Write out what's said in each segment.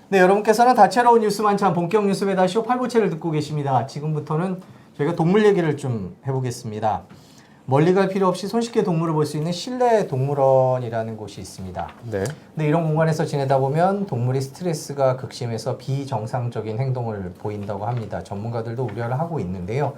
네, 여러분께서는 다채로운 뉴스만찬 본격 뉴스 배달쇼 8부체를 듣고 계십니다. 지금부터는 저희가 동물 얘기를 좀 해보겠습니다. 멀리 갈 필요 없이 손쉽게 동물을 볼 수 있는 실내 동물원이라는 곳이 있습니다. 네. 근데 이런 공간에서 지내다 보면 동물이 스트레스가 극심해서 비정상적인 행동을 보인다고 합니다. 전문가들도 우려를 하고 있는데요.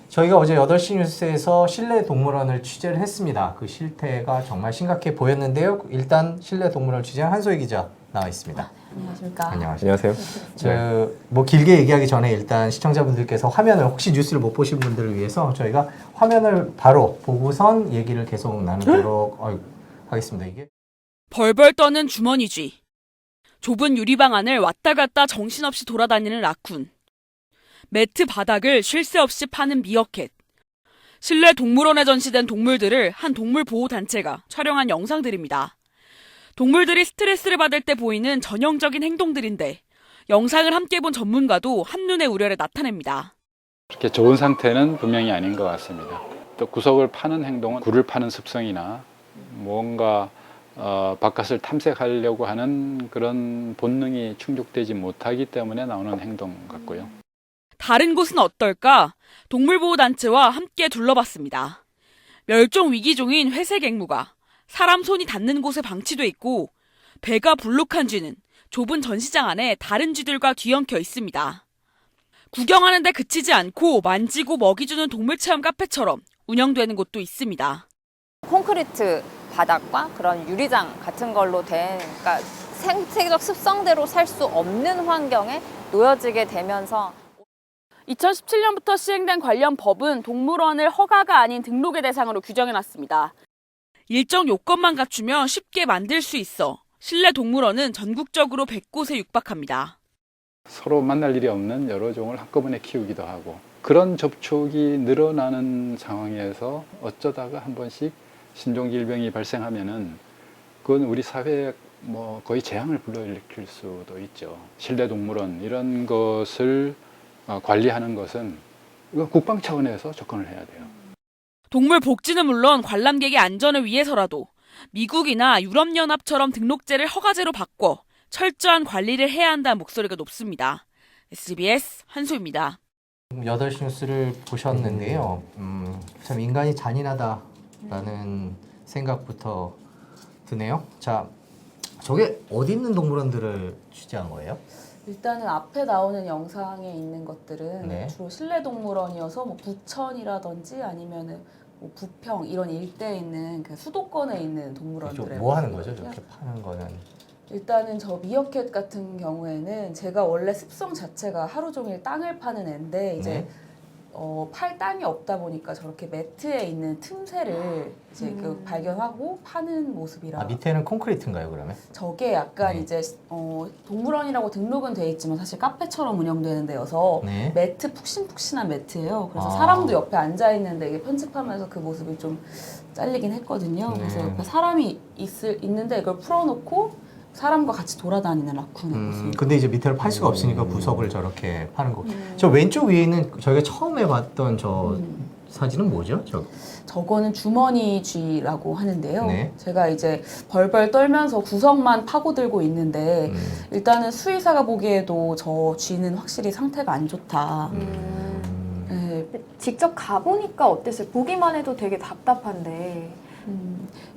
저희가 어제 8시 뉴스에서 실내 동물원을 취재를 했습니다. 그 실태가 정말 심각해 보였는데요. 일단 실내 동물원 취재한 한소희 기자 나와 있습니다. 안녕하십니까. 안녕하세요. 뭐 길게 얘기하기 전에 일단 시청자분들께서 화면을 혹시 뉴스를 못 보신 분들을 위해서 저희가 화면을 바로 보고선 얘기를 계속 나누도록 하겠습니다. 이게 벌벌 떠는 주머니쥐. 좁은 유리방 안을 왔다 갔다 정신없이 돌아다니는 라쿤. 매트 바닥을 쉴 새 없이 파는 미어캣. 실내 동물원에 전시된 동물들을 한 동물보호단체가 촬영한 영상들입니다. 동물들이 스트레스를 받을 때 보이는 전형적인 행동들인데 영상을 함께 본 전문가도 한눈에 우려를 나타냅니다. 그렇게 좋은 상태는 분명히 아닌 것 같습니다. 또 구석을 파는 행동은 굴을 파는 습성이나 뭔가 바깥을 탐색하려고 하는 그런 본능이 충족되지 못하기 때문에 나오는 행동 같고요. 다른 곳은 어떨까? 동물보호단체와 함께 둘러봤습니다. 멸종 위기종인 회색 앵무가 사람 손이 닿는 곳에 방치돼 있고 배가 불룩한 쥐는 좁은 전시장 안에 다른 쥐들과 뒤엉켜 있습니다. 구경하는데 그치지 않고 만지고 먹이 주는 동물체험 카페처럼 운영되는 곳도 있습니다. 콘크리트 바닥과 그런 유리장 같은 걸로 된, 그러니까 생태적 습성대로 살 수 없는 환경에 놓여지게 되면서 2017년부터 시행된 관련 법은 동물원을 허가가 아닌 등록의 대상으로 규정해놨습니다. 일정 요건만 갖추면 쉽게 만들 수 있어 실내 동물원은 전국적으로 100곳에 육박합니다. 서로 만날 일이 없는 여러 종을 한꺼번에 키우기도 하고 그런 접촉이 늘어나는 상황에서 어쩌다가 한 번씩 신종질병이 발생하면은 그건 우리 사회에 거의 재앙을 불러일으킬 수도 있죠. 실내 동물원 이런 것을 관리하는 것은 이건 국방 차원에서 접근을 해야 돼요. 동물 복지는 물론 관람객의 안전을 위해서라도 미국이나 유럽연합처럼 등록제를 허가제로 바꿔 철저한 관리를 해야 한다는 목소리가 높습니다. SBS 한소입니다. 8시 뉴스를 보셨는데요. 참 인간이 잔인하다라는 생각부터 드네요. 자, 저게 어디 있는 동물원들을 취재한 거예요? 일단은 앞에 나오는 영상에 있는 것들은 네. 주로 실내 동물원이어서 뭐 부천이라든지 아니면은 뭐 부평 이런 일대에 있는 그 수도권에 있는 동물원들에 뭐 하는 거죠? 저렇게 파는 거는? 일단은 저 미어캣 같은 경우에는 제가 원래 습성 자체가 하루 종일 땅을 파는 애인데 이제 네. 팔 땅이 없다 보니까 저렇게 매트에 있는 틈새를 이제 그 발견하고 파는 모습이라. 밑에는 콘크리트인가요, 그러면? 저게 약간 네. 이제 동물원이라고 등록은 돼 있지만 사실 카페처럼 운영되는 데여서 네. 매트 푹신푹신한 매트예요. 그래서 아. 사람도 옆에 앉아 있는데 이게 편집하면서 그 모습이 좀 잘리긴 했거든요. 네. 그래서 옆에 사람이 있는데 이걸 풀어놓고 사람과 같이 돌아다니는 라쿤의 모습. 근데 이제 밑에를 팔 수가 없으니까 구석을 저렇게 파는 거. 저 왼쪽 위에 있는 저희가 처음에 봤던 저 사진은 뭐죠? 저거는 주머니 쥐라고 하는데요. 네. 제가 이제 벌벌 떨면서 구석만 파고들고 있는데 일단은 수의사가 보기에도 저 쥐는 확실히 상태가 안 좋다. 네. 직접 가보니까 어땠어요? 보기만 해도 되게 답답한데.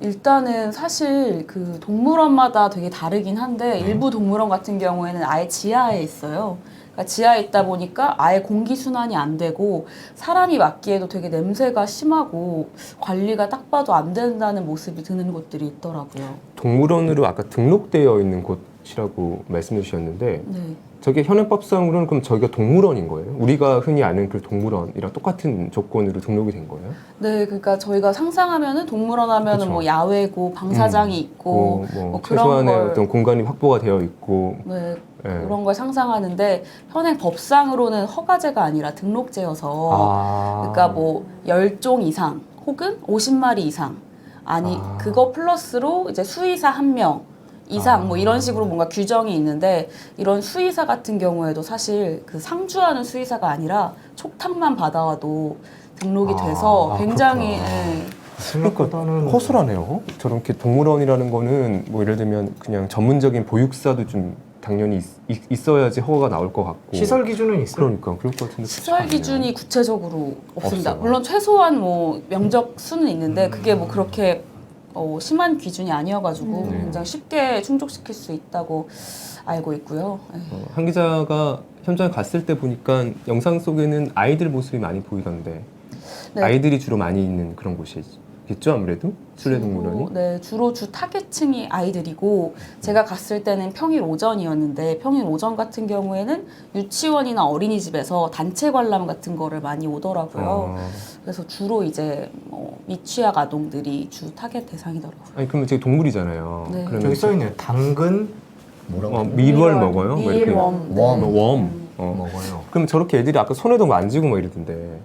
일단은 사실 그 동물원마다 되게 다르긴 한데 일부 동물원 같은 경우에는 아예 지하에 있어요. 그러니까 지하에 있다 보니까 아예 공기 순환이 안 되고 사람이 맡기에도 되게 냄새가 심하고 관리가 딱 봐도 안 된다는 모습이 드는 곳들이 있더라고요. 동물원으로 아까 등록되어 있는 곳이라고 말씀해 주셨는데 네. 저게 현행법상으로는 그럼 저기가 동물원인 거예요? 우리가 흔히 아는 그 동물원이랑 똑같은 조건으로 등록이 된 거예요? 네, 그러니까 저희가 상상하면은 동물원 하면은 그쵸. 뭐 야외고 방사장이 있고 뭐 그런 최소한의 걸 어떤 공간이 확보가 되어 있고 네, 네. 그런 걸 상상하는데 현행 법상으로는 허가제가 아니라 등록제여서 그러니까 뭐 10종 이상 혹은 50마리 이상 그거 플러스로 이제 수의사 1명 이상 뭐 이런 식으로 뭔가 규정이 있는데 이런 수의사 같은 경우에도 사실 그 상주하는 수의사가 아니라 촉탁만 받아와도 등록이 돼서 굉장히 생각보다는 허술하네요. 저렇게 동물원이라는 거는 뭐 예를 들면 그냥 전문적인 보육사도 좀 당연히 있어야지 허가가 나올 것 같고. 시설 기준은 있어요. 그러니까 그럴 것 같은데. 시설 기준이 구체적으로 없습니다. 없어요. 물론 최소한 뭐 명적 수는 있는데 그게 뭐 그렇게 심한 기준이 아니어가지고 굉장히 쉽게 충족시킬 수 있다고 알고 있고요. 네. 한 기자가 현장에 갔을 때 보니까 영상 속에는 아이들 모습이 많이 보이던데 네. 아이들이 주로 많이 있는 그런 곳이겠죠 아무래도 실내동물원이. 네, 주로 주 타겟층이 아이들이고 제가 갔을 때는 평일 오전이었는데 평일 오전 같은 경우에는 유치원이나 어린이집에서 단체 관람 같은 거를 많이 오더라고요. 그래서 주로 이제 미취학 아동들이 주 타겟 대상이더라고요. 아니 그러면 되게 동물이잖아요. 네. 그러면 저기 써 있네요. 당근 뭐라고? 밀월 먹어요? 뭐 이렇게? 밀웜. 네. 웜. 먹어요. 그럼 저렇게 애들이 아까 손에도 만지고 뭐 이러던데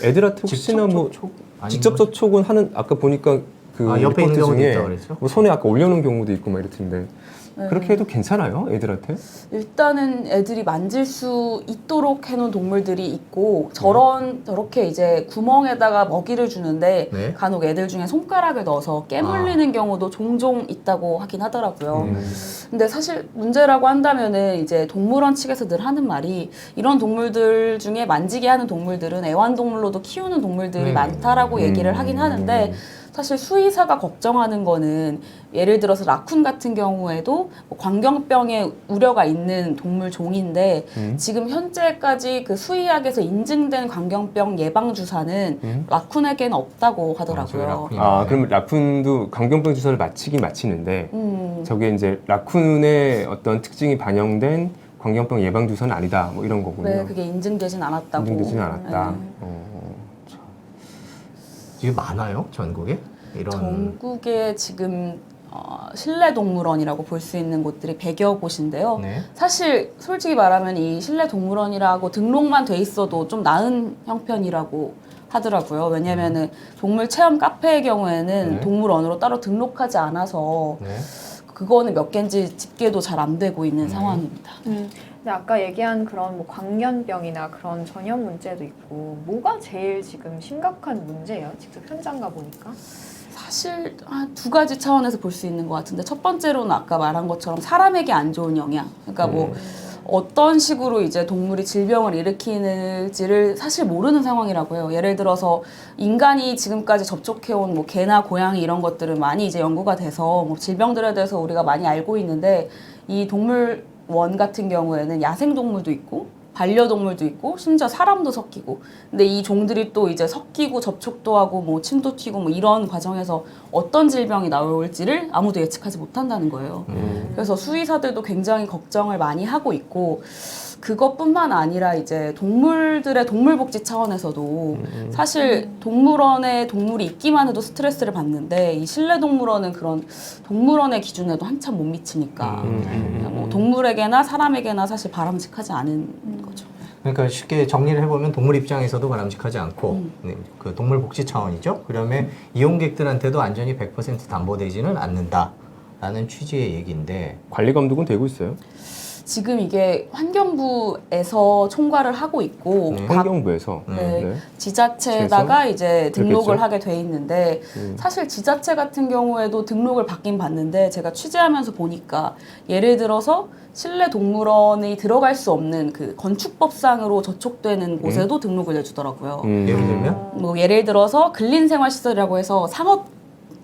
애들한테 혹시나 뭐 직접 접촉은 하는 아까 보니까 그 옆에 있는 리포트 경우도 중에 있다고 그랬죠? 뭐 손에 아까 올려놓은 경우도 있고 막 이랬던데 네. 그렇게 해도 괜찮아요 애들한테? 일단은 애들이 만질 수 있도록 해놓은 동물들이 있고 저렇게 이제 구멍에다가 먹이를 주는데 네. 간혹 애들 중에 손가락을 넣어서 깨물리는 경우도 종종 있다고 하긴 하더라고요. 근데 사실 문제라고 한다면은 이제 동물원 측에서 늘 하는 말이 이런 동물들 중에 만지게 하는 동물들은 애완동물로도 키우는 동물들이 많다라고 얘기를 하긴 하는데 사실 수의사가 걱정하는 거는 예를 들어서 라쿤 같은 경우에도 뭐 광견병의 우려가 있는 동물 종인데 지금 현재까지 그 수의학에서 인증된 광견병 예방 주사는 라쿤에게는 없다고 하더라고요. 그러면 라쿤도 광견병 주사를 맞히긴 맞히는데 저게 이제 라쿤의 어떤 특징이 반영된 광견병 예방 주사는 아니다 뭐 이런 거군요. 네, 그게 인증되진 않았다고. 인증되진 않았다. 네. 이게 많아요 전국에 이런. 전국에 지금 실내 동물원이라고 볼 수 있는 곳들이 100여 곳인데요. 네. 사실 솔직히 말하면 이 실내 동물원이라고 등록만 돼 있어도 좀 나은 형편이라고 하더라고요. 왜냐면은 동물 체험 카페의 경우에는 네. 동물원으로 따로 등록하지 않아서 네. 그거는 몇 개인지 집계도 잘 안 되고 있는 상황입니다. 근데 아까 얘기한 그런 뭐 광견병이나 그런 전염 문제도 있고 뭐가 제일 지금 심각한 문제예요? 직접 현장 가 보니까. 사실 두 가지 차원에서 볼 수 있는 것 같은데 첫 번째로는 아까 말한 것처럼 사람에게 안 좋은 영향. 그러니까 뭐 어떤 식으로 이제 동물이 질병을 일으키는지를 사실 모르는 상황이라고요. 예를 들어서 인간이 지금까지 접촉해온 뭐 개나 고양이 이런 것들은 많이 이제 연구가 돼서 뭐 질병들에 대해서 우리가 많이 알고 있는데 이 동물원 같은 경우에는 야생동물도 있고 반려동물도 있고 심지어 사람도 섞이고 근데 이 종들이 또 이제 섞이고 접촉도 하고 뭐 침도 튀고 뭐 이런 과정에서 어떤 질병이 나올지를 아무도 예측하지 못한다는 거예요. 그래서 수의사들도 굉장히 걱정을 많이 하고 있고 그것뿐만 아니라 이제 동물들의 동물복지 차원에서도 사실 동물원에 동물이 있기만 해도 스트레스를 받는데 이 실내 동물원은 그런 동물원의 기준에도 한참 못 미치니까 뭐 동물에게나 사람에게나 사실 바람직하지 않은 거죠. 그러니까 쉽게 정리를 해보면 동물 입장에서도 바람직하지 않고 네, 그 동물 복지 차원이죠. 그러면 이용객들한테도 안전이 100% 담보되지는 않는다라는 취지의 얘기인데 관리 감독은 되고 있어요? 지금 이게 환경부에서 총괄을 하고 있고 네. 각 환경부에서. 네, 지자체에다가 이제 등록을 그렇겠죠? 하게 돼 있는데 사실 지자체 같은 경우에도 등록을 받긴 받는데 제가 취재하면서 보니까 예를 들어서 실내 동물원이 들어갈 수 없는 그 건축법상으로 저촉되는 곳에도 등록을 내주더라고요. 예를 들면 뭐 예를 들어서 근린생활시설이라고 해서 상업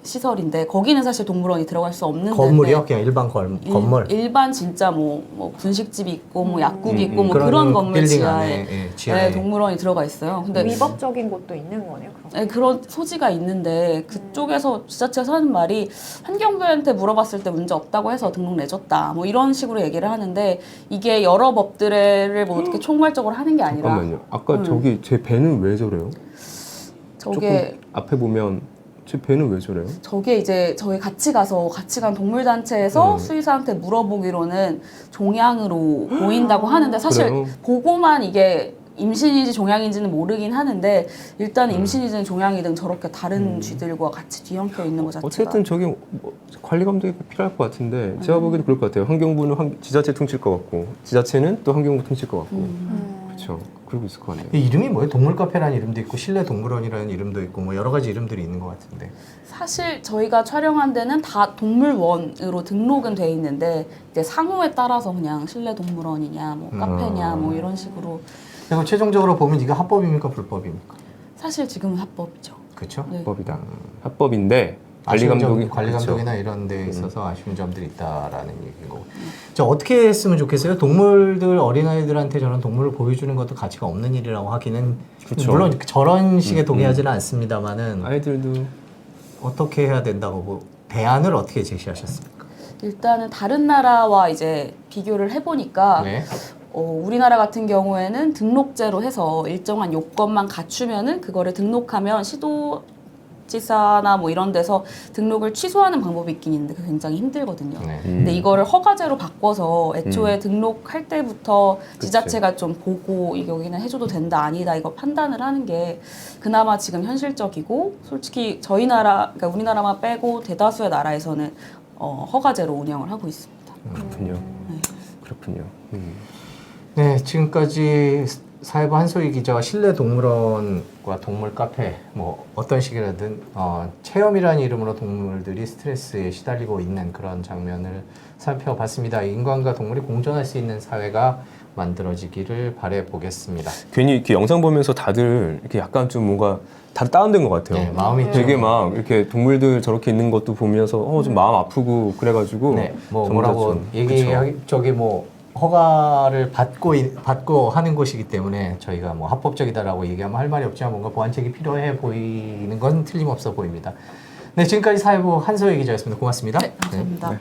시설인데 거기는 사실 동물원이 들어갈 수 없는 건물이요? 그냥 일반 건물. 일반 진짜 뭐 분식집이 있고 뭐 약국이 있고 뭐 그런 건물 빌딩 지하에, 안에, 예, 지하에. 네, 동물원이 들어가 있어요. 근데 위법적인 곳도 있는 거네요. 그럼. 네, 그런 소지가 있는데 그쪽에서 지자체에서 하는 말이 환경부한테 물어봤을 때 문제 없다고 해서 등록 내줬다 뭐 이런 식으로 얘기를 하는데 이게 여러 법들을 뭐 어떻게 총괄적으로 하는 게 아니라 잠깐만요. 아까 저기 제 배는 왜 저래요? 저게 조금 앞에 보면 제 배는 왜 저래요? 저게 이제 저희 같이 간 동물단체에서 수의사한테 물어보기로는 종양으로 보인다고 하는데 사실 그래요? 보고만 이게 임신인지 종양인지는 모르긴 하는데 일단 임신이든 종양이든 저렇게 다른 쥐들과 같이 뒤엉켜 있는 것 자체가 어쨌든 저게 뭐 관리 감독이 필요할 것 같은데 제가 보기에도 그럴 것 같아요. 환경부는 지자체 퉁칠 것 같고 지자체는 또 환경부 퉁칠 것 같고 그렇죠. 그러고 있을 것 같네요. 이 이름이 뭐예요? 동물 카페라는 이름도 있고 실내 동물원이라는 이름도 있고 뭐 여러 가지 이름들이 있는 것 같은데. 사실 저희가 촬영한 데는 다 동물원으로 등록은 돼 있는데 이제 상호에 따라서 그냥 실내 동물원이냐 뭐 카페냐 뭐 이런 식으로 그리고 최종적으로 보면 이게 합법입니까 불법입니까? 사실 지금은 합법이죠. 그렇죠? 네. 합법이다. 합법인데 관리 아쉬운 감독이 관리 그렇죠. 감독이나 이런 데 있어서 아쉬운 점들이 있다라는 얘기인 거고. 저 어떻게 했으면 좋겠어요? 동물들 어린아이들한테 저런 동물을 보여주는 것도 가치가 없는 일이라고 하기는 그렇죠. 물론 저런 식의 동의하지는 않습니다만은 아이들도 어떻게 해야 된다고 뭐 대안을 어떻게 제시하셨습니까? 일단은 다른 나라와 이제 비교를 해보니까 네. 우리나라 같은 경우에는 등록제로 해서 일정한 요건만 갖추면은 그거를 등록하면 시도지사나 뭐 이런 데서 등록을 취소하는 방법이 있긴 있는데 그게 굉장히 힘들거든요. 네. 근데 이거를 허가제로 바꿔서 애초에 등록할 때부터 지자체가 좀 보고 이게 여기는 해줘도 된다 아니다 이거 판단을 하는 게 그나마 지금 현실적이고 솔직히 저희 나라 그러니까 우리나라만 빼고 대다수의 나라에서는 허가제로 운영을 하고 있습니다. 그렇군요. 그렇군요. 네, 지금까지 사회부 한소희 기자와 실내 동물원과 동물 카페 뭐 어떤 식이라든 체험이라는 이름으로 동물들이 스트레스에 시달리고 있는 그런 장면을 살펴봤습니다. 인간과 동물이 공존할 수 있는 사회가 만들어지기를 바라보겠습니다. 괜히 이렇게 영상 보면서 다들 이렇게 약간 좀 뭔가 다들 다운된 것 같아요. 네, 마음이 되게 좀- 막 이렇게 동물들 저렇게 있는 것도 보면서 좀 마음 아프고 그래가지고 네, 뭐 전부 다 뭐라고 좀, 얘기하기 저기 뭐 허가를 받고 하는 곳이기 때문에 저희가 뭐 합법적이다라고 얘기하면 할 말이 없지만 뭔가 보완책이 필요해 보이는 건 틀림없어 보입니다. 네, 지금까지 사회부 한소희 기자였습니다. 고맙습니다. 네, 감사합니다. 네.